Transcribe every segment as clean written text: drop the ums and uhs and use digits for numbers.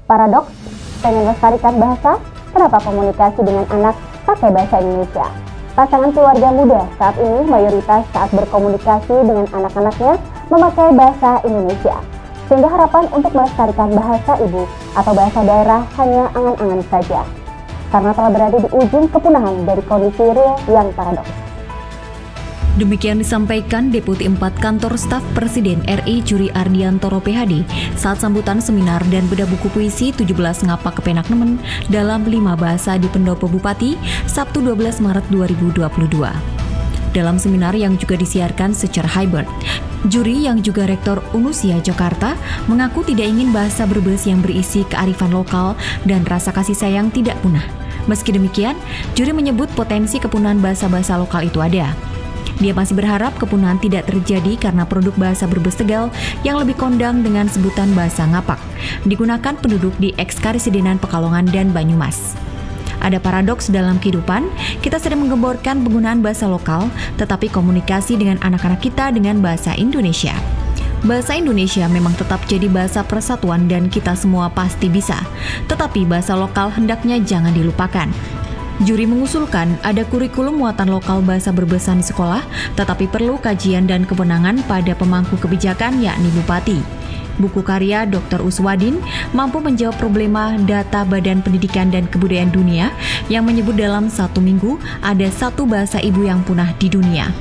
Paradoks, pengen melestarikan bahasa, kenapa komunikasi dengan anak pakai bahasa Indonesia? Pasangan keluarga muda saat ini mayoritas saat berkomunikasi dengan anak-anaknya memakai bahasa Indonesia. Sehingga harapan untuk melestarikan bahasa ibu atau bahasa daerah hanya angan-angan saja. Karena telah berada di ujung kepunahan dari kondisi real yang paradoks. Demikian disampaikan Deputi 4 Kantor Staf Presiden RI Juri Ardiantoro PhD saat sambutan seminar dan bedah buku puisi 17 Ngapak Kepenak Nemen dalam 5 bahasa di Pendopo Bupati Sabtu 12 Maret 2022. Dalam seminar yang juga disiarkan secara hybrid, juri yang juga Rektor Unusia Jakarta mengaku tidak ingin bahasa Brebes yang berisi kearifan lokal dan rasa kasih sayang tidak punah. Meski demikian, juri menyebut potensi kepunahan bahasa-bahasa lokal itu ada. Dia masih berharap kepunahan tidak terjadi karena produk bahasa Brebes Tegal yang lebih kondang dengan sebutan bahasa Ngapak digunakan penduduk di eks-Karesidenan Pekalongan dan Banyumas. Ada paradoks dalam kehidupan, kita sedang menggemborkan penggunaan bahasa lokal, tetapi komunikasi dengan anak-anak kita dengan bahasa Indonesia. Bahasa Indonesia memang tetap jadi bahasa persatuan dan kita semua pasti bisa, tetapi bahasa lokal hendaknya jangan dilupakan. Juri mengusulkan ada kurikulum muatan lokal bahasa Berbesan di sekolah, tetapi perlu kajian dan kewenangan pada pemangku kebijakan yakni Bupati. Buku karya Dr. Uswadin mampu menjawab problema data Badan Pendidikan dan Kebudayaan Dunia yang menyebut dalam 1 minggu ada 1 bahasa ibu yang punah di dunia.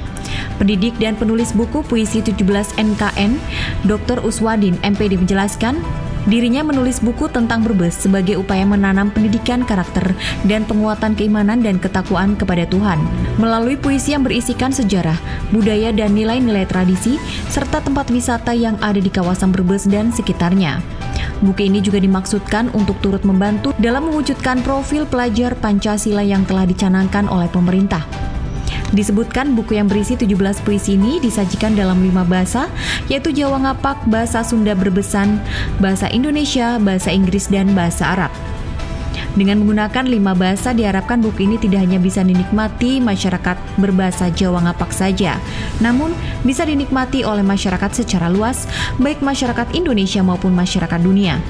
Pendidik dan penulis buku puisi 17 NKN, Dr. Uswadin MPD menjelaskan, dirinya menulis buku tentang Brebes sebagai upaya menanam pendidikan karakter dan penguatan keimanan dan ketakwaan kepada Tuhan. Melalui puisi yang berisikan sejarah, budaya dan nilai-nilai tradisi, serta tempat wisata yang ada di kawasan Brebes dan sekitarnya. Buku ini juga dimaksudkan untuk turut membantu dalam mewujudkan profil pelajar Pancasila yang telah dicanangkan oleh pemerintah. Disebutkan buku yang berisi 17 puisi ini disajikan dalam 5 bahasa, yaitu Jawa Ngapak, bahasa Sunda Berbesan, bahasa Indonesia, bahasa Inggris, dan bahasa Arab. Dengan menggunakan 5 bahasa, diharapkan buku ini tidak hanya bisa dinikmati masyarakat berbahasa Jawa Ngapak saja, namun bisa dinikmati oleh masyarakat secara luas, baik masyarakat Indonesia maupun masyarakat dunia.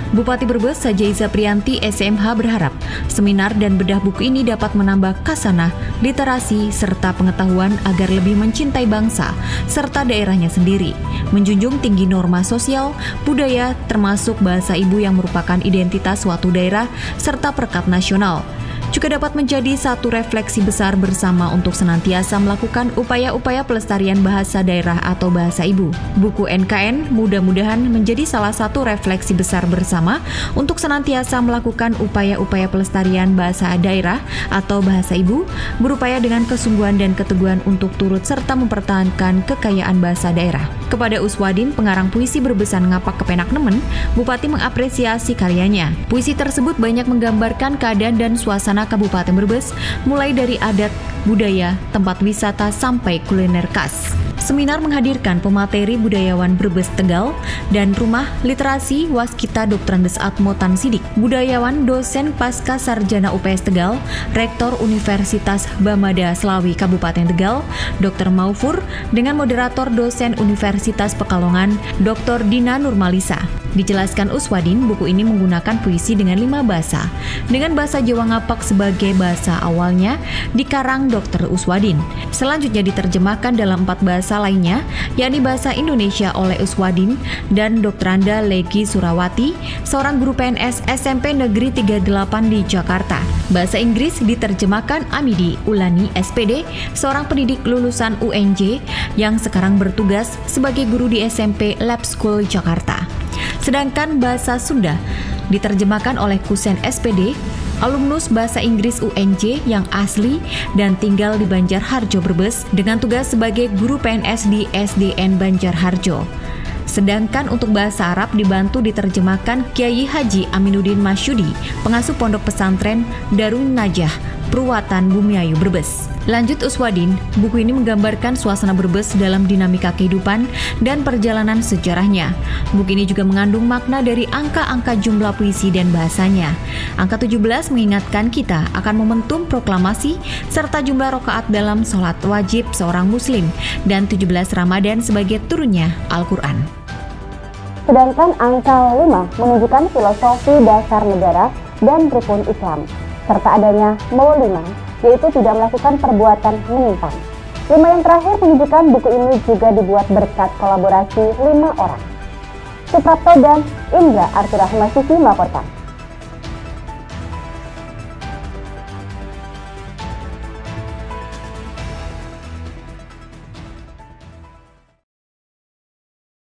Bupati Brebes Sajaiza Priyanti SMH berharap seminar dan bedah buku ini dapat menambah khasanah, literasi, serta pengetahuan agar lebih mencintai bangsa serta daerahnya sendiri, menjunjung tinggi norma sosial, budaya, termasuk bahasa ibu yang merupakan identitas suatu daerah serta perekat nasional. Juga dapat menjadi satu refleksi besar bersama untuk senantiasa melakukan upaya-upaya pelestarian bahasa daerah atau bahasa ibu. Buku NKN mudah-mudahan menjadi salah satu refleksi besar bersama untuk senantiasa melakukan upaya-upaya pelestarian bahasa daerah atau bahasa ibu, berupaya dengan kesungguhan dan keteguhan untuk turut serta mempertahankan kekayaan bahasa daerah. Kepada Uswadin, pengarang puisi Berbesan Ngapak Kepenak Nemen, Bupati mengapresiasi karyanya. Puisi tersebut banyak menggambarkan keadaan dan suasana Kabupaten Brebes, mulai dari adat, budaya, tempat wisata, sampai kuliner khas. Seminar menghadirkan pemateri budayawan Brebes Tegal dan Rumah Literasi Waskita Dr. Andes Atmo Tan Sidik, budayawan dosen Pasca Sarjana UPS Tegal, Rektor Universitas Bamada Slawi Kabupaten Tegal, Dr. Maufur, dengan moderator dosen Universitas Pekalongan, Dr. Dina Nurmalisa. Dijelaskan Uswadin, buku ini menggunakan puisi dengan 5 bahasa. Dengan bahasa Jawa Ngapak sebagai bahasa awalnya, dikarang Dr. Uswadin. Selanjutnya diterjemahkan dalam 4 bahasa lainnya, yakni bahasa Indonesia oleh Uswadin dan Dr. Anda Legi Surawati, seorang guru PNS SMP Negeri 38 di Jakarta. Bahasa Inggris diterjemahkan Amidi Ulani SPD, seorang pendidik lulusan UNJ yang sekarang bertugas sebagai guru di SMP Lab School Jakarta. Sedangkan bahasa Sunda diterjemahkan oleh Kusen SPD, alumnus bahasa Inggris UNJ yang asli dan tinggal di Banjarharjo Brebes dengan tugas sebagai guru PNS di SDN Banjarharjo. Sedangkan untuk bahasa Arab dibantu diterjemahkan Kiai Haji Aminuddin Masyudi, pengasuh pondok pesantren Darun Najah, Purwatan Bumiayu Brebes. Lanjut Uswadin, buku ini menggambarkan suasana Brebes dalam dinamika kehidupan dan perjalanan sejarahnya. Buku ini juga mengandung makna dari angka-angka jumlah puisi dan bahasanya. Angka 17 mengingatkan kita akan momentum proklamasi serta jumlah rakaat dalam sholat wajib seorang muslim dan 17 Ramadan sebagai turunnya Al-Quran. Sedangkan angka 5 menunjukkan filosofi dasar negara dan rukun Islam, serta adanya mau 5, yaitu tidak melakukan perbuatan menyimpang. 5 yang terakhir menunjukkan buku ini juga dibuat berkat kolaborasi 5 orang. Suprapto dan Indra Arturahmasifi melaporkan.